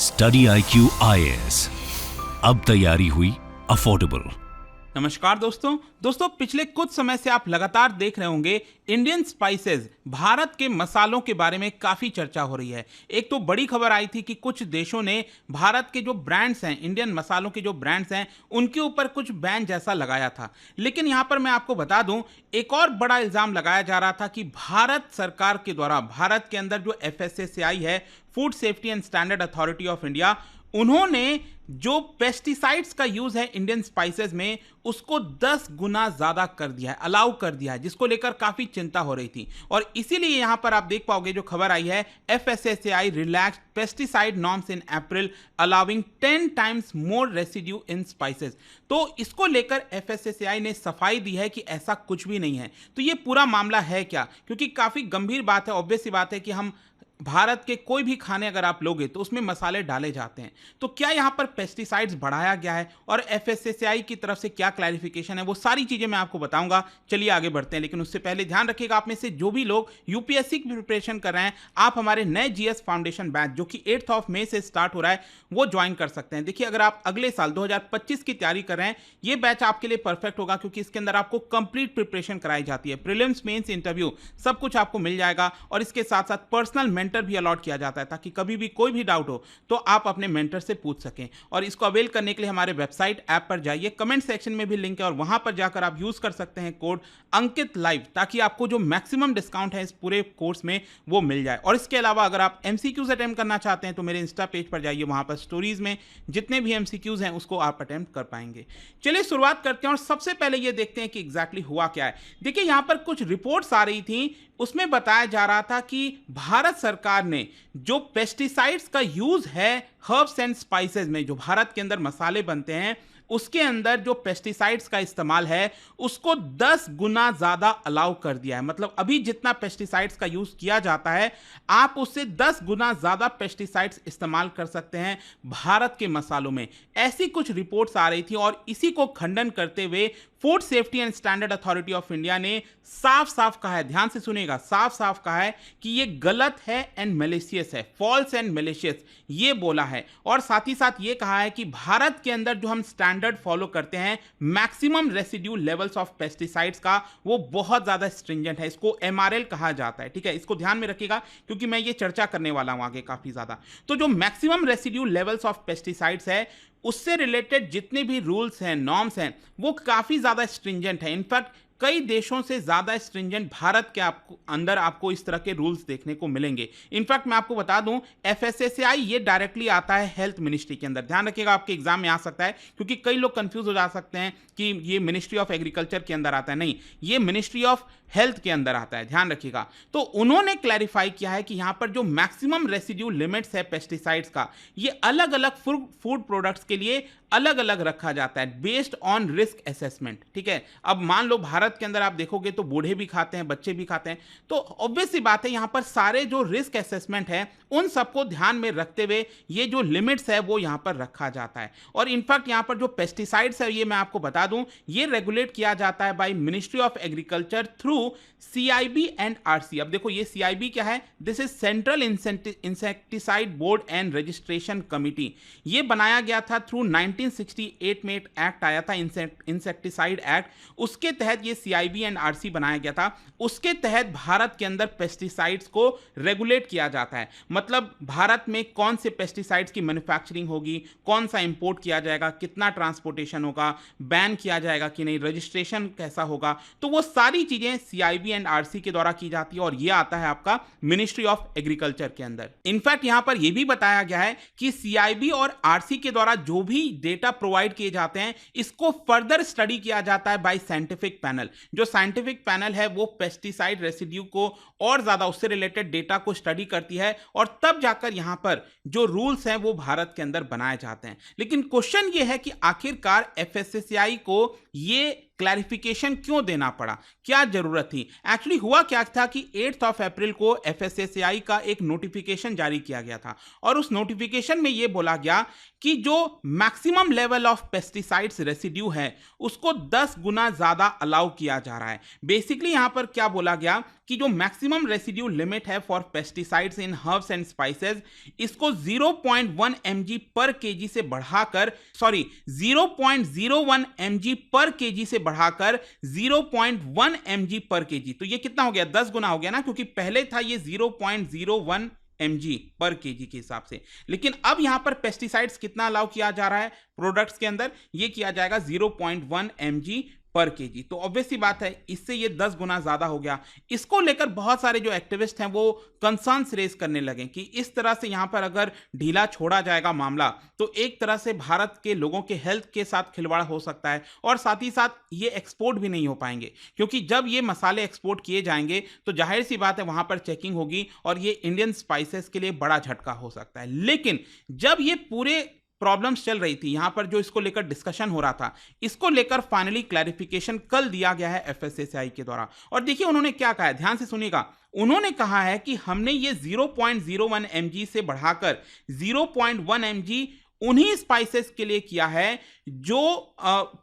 Study IQ IAS, अब तैयारी हुई अफोर्डेबल। नमस्कार दोस्तों पिछले कुछ समय से आप लगातार देख रहे होंगे इंडियन स्पाइसेस, भारत के मसालों के बारे में काफी चर्चा हो रही है। एक तो बड़ी खबर आई थी कि कुछ देशों ने भारत के जो ब्रांड्स हैं, इंडियन मसालों के जो ब्रांड्स हैं, उनके ऊपर कुछ बैन जैसा लगाया था। लेकिन यहां पर मैं आपको बता दूं, एक और बड़ा इल्जाम लगाया जा रहा था कि भारत सरकार के द्वारा भारत के अंदर जो FSSAI है, food safety and standard authority of India, उन्होंने जो पेस्टिसाइड्स का यूज है इंडियन स्पाइसेस में, उसको 10 गुना ज्यादा कर दिया है, अलाउ कर दिया है, जिसको लेकर काफी चिंता हो रही थी। और इसीलिए यहां पर आप देख पाओगे जो खबर आई है, FSSAI relaxed pesticide norms in April allowing 10 times more residue in spices. तो इसको लेकर FSSAI ने सफाई दी है कि ऐसा कुछ भी नहीं है। तो ये पूरा मामला है क्या? क्योंकि काफी गंभीर बात है, ऑब्वियस सी बात है कि हम भारत के कोई भी खाने अगर आप लोगे तो उसमें मसाले डाले जाते हैं। तो क्या यहां पर पेस्टिसाइड्स बढ़ाया गया है और FSSAI की तरफ से क्या क्लैरिफिकेशन है, वो सारी चीजें मैं आपको बताऊंगा। चलिए आगे बढ़ते हैं, लेकिन उससे पहले ध्यान रखिएगा, आप में से जो भी लोग UPSC की प्रिपरेशन कर रहे हैं, आप हमारे नए GS फाउंडेशन बैच जो कि 8 मई से स्टार्ट हो रहा है, वो ज्वाइन कर सकते हैं। देखिए, अगर आप अगले साल 2025 की तैयारी कर रहे हैं, ये बैच आपके लिए परफेक्ट होगा, क्योंकि इसके अंदर आपको कंप्लीट प्रिपरेशन कराई जाती है। प्रीलिम्स, मेंस, इंटरव्यू सब कुछ आपको मिल जाएगा, और इसके साथ साथ पर्सनल मेंटर भी अलॉट किया जाता है, ताकि कभी भी कोई भी डाउट हो तो आप अपने मेंटर से पूछ सकें। और इसको अवेल करने के लिए हमारे वेबसाइट ऐप पर जाइए, कमेंट सेक्शन में भी लिंक है, और वहां पर जाकर आप यूज कर सकते हैं कोड अंकित लाइव, ताकि आपको जो मैक्सिमम डिस्काउंट है इस पूरे कोर्स में वो मिल जाए। और इसके अलावा अगर आप MCQs अटेम्प्ट करना चाहते हैं तो मेरे इंस्टा पेज पर जाइए, वहां पर स्टोरीज में जितने भी MCQs हैं उसको आप अटेम्प्ट कर पाएंगे। चलिए शुरुआत करते हैं, और सबसे पहले ये देखते हैं कि एग्जैक्टली हुआ क्या है। देखिए, यहां पर कुछ रिपोर्ट्स आ रही थी, उसमें बताया जा रहा था कि भारत सरकार ने जो पेस्टिसाइड्स का यूज है हर्ब्स एंड स्पाइसेस में, जो भारत के अंदर मसाले बनते हैं, उसके अंदर जो पेस्टिसाइड्स का इस्तेमाल है उसको 10 गुना ज्यादा अलाउ कर दिया है। मतलब अभी जितना पेस्टिसाइड्स का यूज किया जाता है, आप उससे 10 गुना ज्यादा पेस्टिसाइड्स इस्तेमाल कर सकते हैं भारत के मसालों में। ऐसी कुछ रिपोर्ट्स आ रही थी, और इसी को खंडन करते हुए food safety and standard authority of India ने साफ साफ कहा है, ध्यान से सुनिएगा, साफ साफ कहा है कि ये गलत है एंड मैलिशियस है, फॉल्स एंड मैलिशियस, ये बोला है। और साथ ही साथ ये कहा है कि भारत के अंदर जो हम स्टैंडर्ड फॉलो करते हैं maximum residue levels of pesticides का, वो बहुत ज्यादा स्ट्रिंजेंट है, इसको MRL कहा जाता है। ठीक है, इसको ध्यान में रखिएगा, क्योंकि मैं ये चर्चा करने वाला हूं आगे काफी ज्यादा। तो जो maximum residue levels of pesticides है, उससे रिलेटेड जितने भी रूल्स हैं, नॉर्म्स हैं, वो काफी ज्यादा स्ट्रिंजेंट है। इनफैक्ट कई देशों से ज्यादा स्ट्रिंजेंट भारत के अंदर आपको इस तरह के रूल्स देखने को मिलेंगे। इनफैक्ट मैं आपको बता दूं, FSSAI ये डायरेक्टली आता है हेल्थ मिनिस्ट्री के अंदर। ध्यान रखिएगा, आपके एग्जाम में आ सकता है, क्योंकि कई लोग कंफ्यूज हो जा सकते हैं कि ये मिनिस्ट्री ऑफ एग्रीकल्चर के अंदर आता है। नहीं, ये मिनिस्ट्री ऑफ हेल्थ के अंदर आता है, ध्यान रखिएगा। तो उन्होंने क्लैरिफाई किया है कि यहां पर जो मैक्सिमम रेसिड्यू लिमिट्स है पेस्टिसाइड्स का, ये अलग अलग फूड प्रोडक्ट्स के लिए अलग अलग रखा जाता है बेस्ड ऑन रिस्क असेसमेंट। ठीक है, अब मान लो भारत के अंदर आप देखोगे तो बूढ़े भी खाते हैं, बच्चे भी खाते हैं, तो ऑब्वियस सी बात है यहां पर सारे जो रिस्क असेसमेंट है उन सबको ध्यान में रखते हुए ये जो लिमिट्स है वो यहां पर रखा जाता है। और इनफैक्ट यहां पर जो पेस्टिसाइड्स है, ये मैं आपको बता दूं, ये रेगुलेट किया जाता है by ministry of agriculture through CIB and RC। अब देखो, ये CIB क्या है? This is central insecticide board and registration committee. ये बनाया गया था थ्रू 1968 में एक एक्ट आया था, इंसेक्टिसाइड एक्ट, उसके तहत ये CIB एंड RC बनाया गया था। उसके तहत भारत के अंदर पेस्टिसाइड्स को रेगुलेट किया जाता है। मतलब भारत में कौन से पेस्टिसाइड्स की मैन्युफैक्चरिंग होगी, कौन सा इंपोर्ट किया जाएगा, कितना ट्रांसपोर्टेशन होगा, बैन किया जाएगा कि नहीं, रजिस्ट्रेशन कैसा होगा, तो वो सारी चीजें CIB एंड RC के द्वारा की जाती है, और ये आता है आपका मिनिस्ट्री ऑफ एग्रीकल्चर के अंदर। इनफैक्ट यहां पर यह भी बताया गया है कि CIB और RC के द्वारा जो भी डेटा प्रोवाइड किए जाते हैं, इसको फर्दर स्टडी किया जाता है बाय साइंटिफिक पैनल। जो साइंटिफिक पैनल है वो पेस्टिसाइड रेसिड्यू को और ज्यादा, उससे रिलेटेड डेटा को स्टडी करती है, और तब जाकर यहां पर जो रूल्स हैं वो भारत के अंदर बनाए जाते हैं। लेकिन क्वेश्चन ये है कि आखिरकार FSSAI को ये क्लैरिफिकेशन क्यों देना पड़ा, क्या जरूरत थी? एक्चुअली हुआ क्या था कि 8 अप्रैल को FSSAI का एक नोटिफिकेशन जारी किया गया था और उस नोटिफिकेशन में यह बोला गया कि जो maximum level of pesticides residue है उसको 10 गुना ज्यादा अलाउ किया जा रहा है। बेसिकली यहां पर क्या बोला गया कि जो मैक्सिमम रेसिड्यू लिमिट है for pesticides in herbs and spices, इसको 0.1 mg पर केजी से बढ़ाकर 0.01 mg पर केजी से बढ़ाकर 0.1 mg पर केजी। तो ये कितना हो गया? 10 गुना हो गया ना, क्योंकि पहले था ये 0.01 mg पर केजी के हिसाब से। लेकिन अब यहां पर पेस्टिसाइड्स कितना अलाउ किया जा रहा है प्रोडक्ट्स के अंदर? ये किया जाएगा 0.1 mg पर केजी। तो ऑब्वियसली बात है, इससे ये 10 गुना ज्यादा हो गया। इसको लेकर बहुत सारे जो एक्टिविस्ट हैं वो कंसर्न्स रेज करने लगे कि इस तरह से यहां पर अगर ढीला छोड़ा जाएगा मामला तो एक तरह से भारत के लोगों के हेल्थ के साथ खिलवाड़ हो सकता है और साथ ही साथ ये एक्सपोर्ट भी नहीं हो पाएंगे, क्योंकि जब ये मसाले एक्सपोर्ट किए जाएंगे तो जाहिर सी बात है वहां पर चेकिंग होगी और ये इंडियन स्पाइसेस के लिए बड़ा झटका हो सकता है। लेकिन जब ये पूरे प्रॉब्लम्स चल रही थी, यहां पर जो इसको लेकर डिस्कशन हो रहा था, इसको लेकर फाइनली क्लैरिफिकेशन कल दिया गया है FSSAI के द्वारा। और देखिए उन्होंने क्या कहा है, ध्यान से सुनिएगा। उन्होंने कहा है कि हमने ये 0.01 mg से बढ़ाकर 0.1 mg उन्हीं स्पाइसेस के लिए किया है जो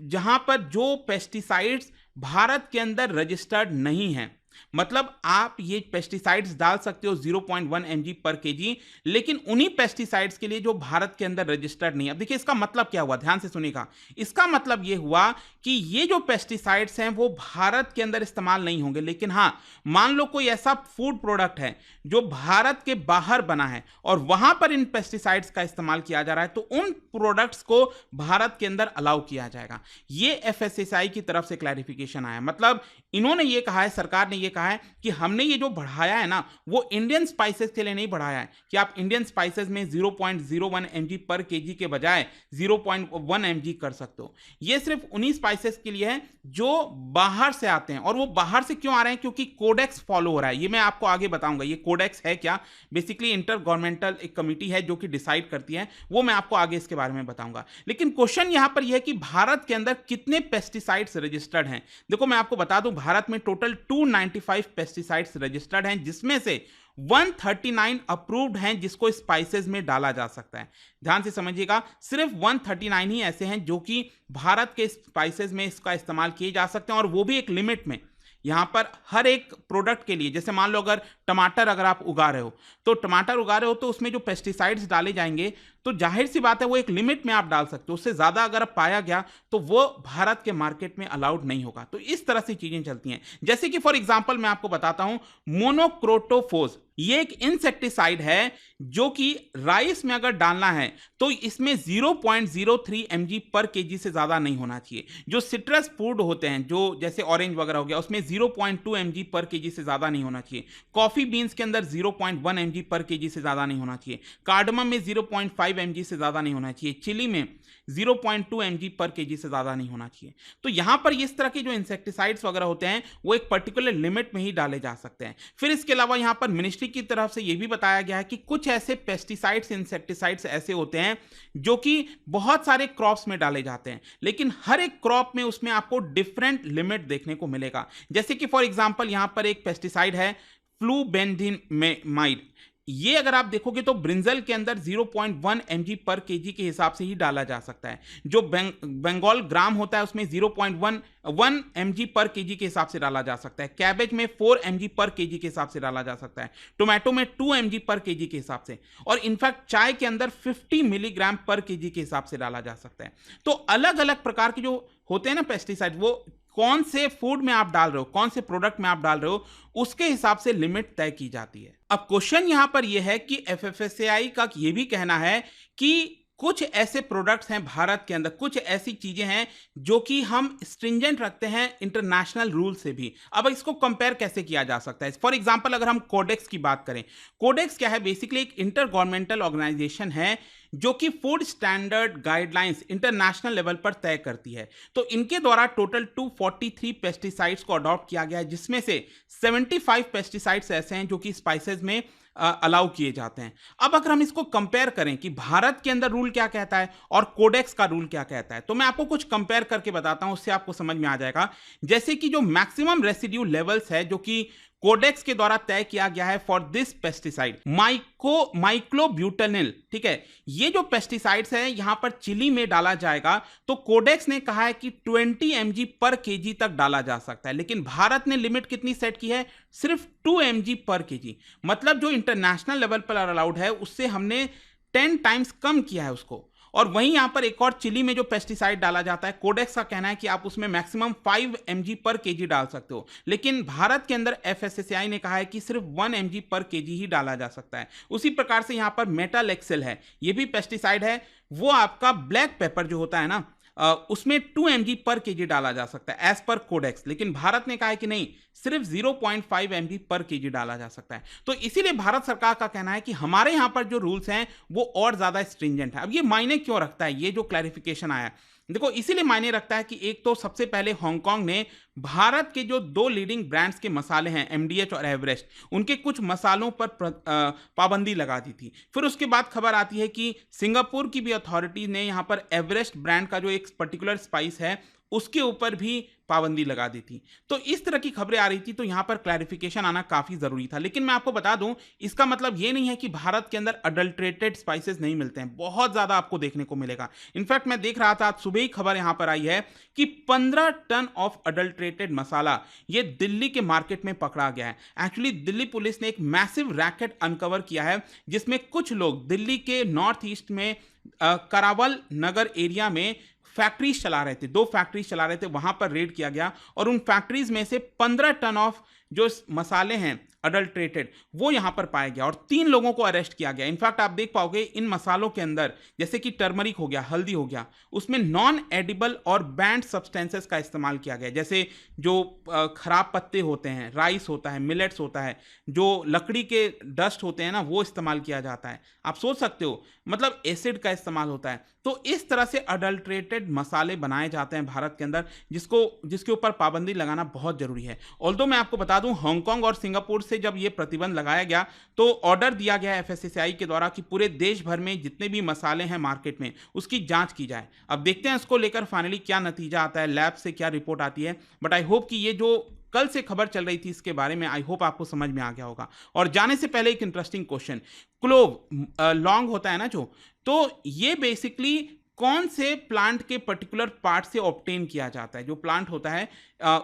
जहां पर जो पेस्टिसाइड्स भारत के अंदर रजिस्टर्ड नहीं है। मतलब आप ये पेस्टिसाइड्स डाल सकते हो 0.1 mg पर केजी, लेकिन उन्हीं पेस्टिसाइड्स के लिए जो भारत के अंदर रजिस्टर्ड नहीं है। अब देखिए इसका मतलब क्या हुआ, ध्यान से सुनिएगा। इसका मतलब ये हुआ कि ये जो पेस्टिसाइड्स हैं वो भारत के अंदर इस्तेमाल नहीं होंगे, लेकिन हां मान लो कोई ऐसा फूड प्रोडक्ट है जो भारत के बाहर बना है और वहां पर इन पेस्टिसाइड्स का इस्तेमाल किया जा रहा है, तो उन प्रोडक्ट्स को भारत के अंदर अलाउ किया जाएगा। ये FSSAI की तरफ से क्लैरिफिकेशन आया। मतलब इन्होंने ये कहा है, सरकार ने ये कहा है कि हमने ये जो बढ़ाया है ना वो इंडियन स्पाइसेस के लिए नहीं बढ़ाया है कि आप इंडियन स्पाइसेस में 0.01 mg पर केजी के बजाय 0.1 mg कर सकते हो। ये सिर्फ उन्हीं स्पाइसेस के लिए है जो बाहर से आते हैं। और वो बाहर से क्यों आ रहे हैं? क्योंकि कोडेक्स फॉलो हो रहा है। ये मैं आपको आगे बताऊंगा ये कोडेक्स है क्या। बेसिकली इंटर गवर्नमेंटल एक कमिटी है जो कि डिसाइड करती है, वो मैं आपको आगे इसके बारे में बताऊंगा। लेकिन क्वेश्चन यहां पर यह है कि भारत के अंदर कितने पेस्टिसाइड्स रजिस्टर्ड हैं। देखो मैं आपको बता दूं, भारत में टोटल 295 पेस्टिसाइड्स रजिस्टर्ड हैं, जिसमें से 139 अप्रूव्ड हैं जिसको स्पाइसेस में डाला जा सकता है। ध्यान से समझिएगा, सिर्फ 139 ही ऐसे हैं जो कि भारत के स्पाइसेस में इसका इस्तेमाल किए जा सकते हैं, और वो भी एक लिमिट में। यहां पर हर एक प्रोडक्ट के लिए, जैसे मान लो अगर टमाटर अगर आप उगा रहे हो तो उसमें जो पेस्टिसाइड्स डाले जाएंगे तो जाहिर सी बात है वो एक लिमिट में आप डाल सकते हो। उससे ज्यादा अगर पाया गया तो वो भारत के मार्केट में अलाउड नहीं होगा। तो इस तरह से चीजें चलती हैं। जैसे कि फॉर एग्जांपल मैं आपको बताता हूं, मोनोक्रोटोफोस ये एक इंसेक्टिसाइड है जो कि राइस में अगर डालना है तो इसमें 0.03 mg पर केजी से ज्यादा नहीं होना चाहिए। जो सिट्रस फूड होते हैं, जो जैसे ऑरेंज वगैरह हो गया, उसमें 0.2 mg पर केजी से ज्यादा नहीं होना चाहिए। कॉफी बीन्स के अंदर 0.1 mg पर केजी से ज्यादा नहीं होना चाहिए। कार्डमम में 0.5 mg से ज्यादा नहीं होना चाहिए। चिली में 0.2 mg पर केजी से ज्यादा नहीं होना चाहिए। तो यहां पर इस तरह के जो इंसेक्टिसाइड्स वगैरह होते हैं वो एक पर्टिकुलर लिमिट में ही डाले जा सकते हैं। फिर इसके अलावा यहां पर मिनिस्ट्री की तरफ से यह भी बताया गया है कि कुछ ऐसे पेस्टिसाइड्स, इंसेक्टिसाइड्स ऐसे होते हैं जो कि बहुत सारे क्रॉप्स में डाले जाते हैं, लेकिन हर एक क्रॉप में उसमें आपको डिफरेंट लिमिट देखने को मिलेगा। जैसे कि फॉर एग्जांपल यहां पर एक पेस्टिसाइड है फ्लूबेंडिमाइड। ये अगर आप देखोगे तो ब्रिंजल के अंदर 0.1 mg पर केजी के हिसाब से ही डाला जा सकता है। जो बंगाल ग्राम होता है उसमें 0.1 mg पर केजी के हिसाब से डाला जा सकता है। कैबेज में 4 mg पर केजी के हिसाब से डाला जा सकता है। टोमेटो में 2 mg पर केजी के हिसाब से, और इनफैक्ट चाय के अंदर 50 मिलीग्राम पर केजी के हिसाब से डाला जा सकता है। तो अलग अलग प्रकार के जो होते हैं ना पेस्टिसाइड, वो कौन से फूड में आप डाल रहे हो, कौन से प्रोडक्ट में आप डाल रहे हो, उसके हिसाब से लिमिट तय की जाती है। अब क्वेश्चन यहां पर यह है कि FSSAI का यह भी कहना है कि कुछ ऐसे प्रोडक्ट्स हैं भारत के अंदर, कुछ ऐसी चीजें हैं जो कि हम स्ट्रिंजेंट रखते हैं इंटरनेशनल रूल से भी। अब इसको कंपेयर कैसे किया जा सकता है? फॉर एग्जांपल अगर हम कोडेक्स की बात करें, कोडेक्स क्या है? बेसिकली एक इंटर गवर्नमेंटल ऑर्गेनाइजेशन है जो कि food standard guidelines international level पर तय करती है। तो इनके द्वारा टोटल 243 पेस्टिसाइड्स को अडॉप्ट किया गया है, जिसमें से 75 पेस्टिसाइड्स ऐसे हैं जो कि स्पाइसेस में अलाउ किए जाते हैं। अब अगर हम इसको कंपेयर करें कि भारत के अंदर रूल क्या कहता है और कोडेक्स का रूल क्या कहता है, तो मैं आपको कुछ कंपेयर करके बताता हूं, उससे आपको समझ में आ जाएगा। जैसे कि जो मैक्सिमम रेसिड्यू लेवल्स है जो कि कोडेक्स के द्वारा तय किया गया है फॉर दिस पेस्टिसाइड माइक्लोब्यूटेनिल, ठीक है, ये जो पेस्टिसाइड्स है यहां पर चिली में डाला जाएगा तो कोडेक्स ने कहा है कि 20 mg पर केजी तक डाला जा सकता है, लेकिन भारत ने लिमिट कितनी सेट की है, सिर्फ 2 mg पर केजी। मतलब जो इंटरनेशनल लेवल पर अलाउड है उससे हमने 10 टाइम्स कम किया है उसको। और वहीं यहां पर एक और चिली में जो पेस्टिसाइड डाला जाता है, कोडेक्स का कहना है कि आप उसमें मैक्सिमम 5 mg पर केजी डाल सकते हो, लेकिन भारत के अंदर FSSAI ने कहा है कि सिर्फ 1 mg पर केजी ही डाला जा सकता है। उसी प्रकार से यहां पर मेटालेक्सेल है, ये भी पेस्टिसाइड है, वो आपका ब्लैक पेपर जो होता है ना, उसमें 2 mg पर केजी डाला जा सकता है एज पर कोडेक्स, लेकिन भारत ने कहा है कि नहीं, सिर्फ 0.5 mg पर केजी डाला जा सकता है। तो इसीलिए भारत सरकार का कहना है कि हमारे यहां पर जो रूल्स हैं वो और ज्यादा स्ट्रिंजेंट है। अब ये मायने क्यों रखता है, ये जो क्लैरिफिकेशन आया, देखो इसीलिए मायने रखता है कि एक तो सबसे पहले हांगकांग ने भारत के जो 2 लीडिंग ब्रांड्स के मसाले हैं MDH और एवरेस्ट, उनके कुछ मसालों पर पाबंदी लगा दी थी। फिर उसके बाद खबर आती है कि सिंगापुर की भी अथॉरिटी ने यहां पर एवरेस्ट ब्रांड का जो एक पर्टिकुलर स्पाइस है उसके ऊपर भी पाबंदी लगा दी थी। तो इस तरह की खबरें आ रही थी, तो यहां पर क्लैरिफिकेशन आना काफी जरूरी था। लेकिन मैं आपको बता दूं, इसका मतलब यह नहीं है कि भारत के अंदर अडल्ट्रेटेड स्पाइसेस नहीं मिलते हैं, बहुत ज्यादा आपको देखने को मिलेगा। इनफैक्ट मैं देख रहा था आज सुबह ही खबर यहां पर आई है कि 15 टन ऑफ अडल्ट्रेटेड मसाला ये दिल्ली के मार्केट में पकड़ा गया है। एक्चुअली दिल्ली पुलिस ने एक मैसिव रैकेट अनकवर किया है, जिसमें कुछ लोग दिल्ली के नॉर्थ ईस्ट में करावल नगर एरिया में फैक्ट्रीज चला रहे थे, 2 फैक्ट्रीज चला रहे थे, वहां पर रेड किया गया और उन फैक्ट्रीज में से 15 टन ऑफ जो मसाले हैं अडल्ट्रेटेड वो यहां पर पाया गया और 3 लोगों को अरेस्ट किया गया। इनफैक्ट आप देख पाओगे इन मसालों के अंदर जैसे कि टर्मरिक हो गया, हल्दी हो गया, उसमें नॉन एडिबल और बैंड सब्सटेंसेस का इस्तेमाल किया गया, जैसे जो खराब पत्ते होते हैं, राइस होता है, मिलेट्स होता है, जो लकड़ी के डस्ट होते हैं ना, वो इस्तेमाल किया जाता है। आप सोच सकते हो, मतलब एसिड का इस्तेमाल होता है। तो इस तरह से अडल्ट्रेटेड मसाले बनाए जाते हैं भारत के अंदर, जिसके ऊपर पाबंदी लगाना बहुत जरूरी है। ऑल्दो मैं आपको बता दूं, हांगकांग और सिंगापुर से जब ये प्रतिबंध लगाया गया तो ऑर्डर दिया गया FSSAI के द्वारा कि पूरे देश भर में जितने भी मसाले हैं मार्केट में उसकी जांच की जाए। अब देखते हैं इसको लेकर फाइनली क्या नतीजा आता है, लैब से क्या रिपोर्ट आती है। बट आई होप कि ये जो कल से खबर चल रही थी इसके बारे में, आई होप आपको समझ में आ गया होगा। और जाने से पहले एक इंटरेस्टिंग क्वेश्चन, क्लोव लौंग होता है ना जो, तो ये बेसिकली कौन से प्लांट के पर्टिकुलर पार्ट से ऑब्टेन किया जाता है, जो प्लांट होता है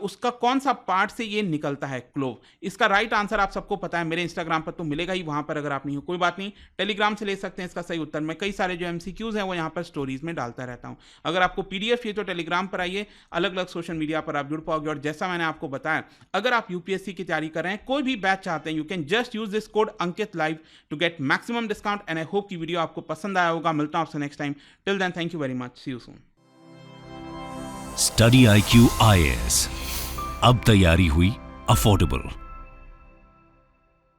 उसका कौन सा पार्ट से ये निकलता है क्लोव। इसका राइट आंसर आप सबको पता है, मेरे इंस्टाग्राम पर तो मिलेगा ही, वहां पर अगर आप नहीं हो कोई बात नहीं, टेलीग्राम से ले सकते हैं इसका सही उत्तर। मैं कई सारे जो MCQs हैं वो यहाँ पर स्टोरीज में डालता रहता हूँ। अगर आपको PDF चाहिए तो टेलीग्राम पर आइए, अलग अलग सोशल मीडिया पर आप जुड़ पाओगे। और जैसा मैंने आपको बताया, अगर आप UPSC की तैयारी कर रहे हैं, कोई भी बैच चाहते हैं, you can just use this code Ankit live to get maximum discount. And I hope की वीडियो आपको पसंद आया होगा। मिलता हूं आपसे next time. Till then, thank you very much, see you soon. Study IQ IAS, अब तैयारी हुई अफोर्डेबल।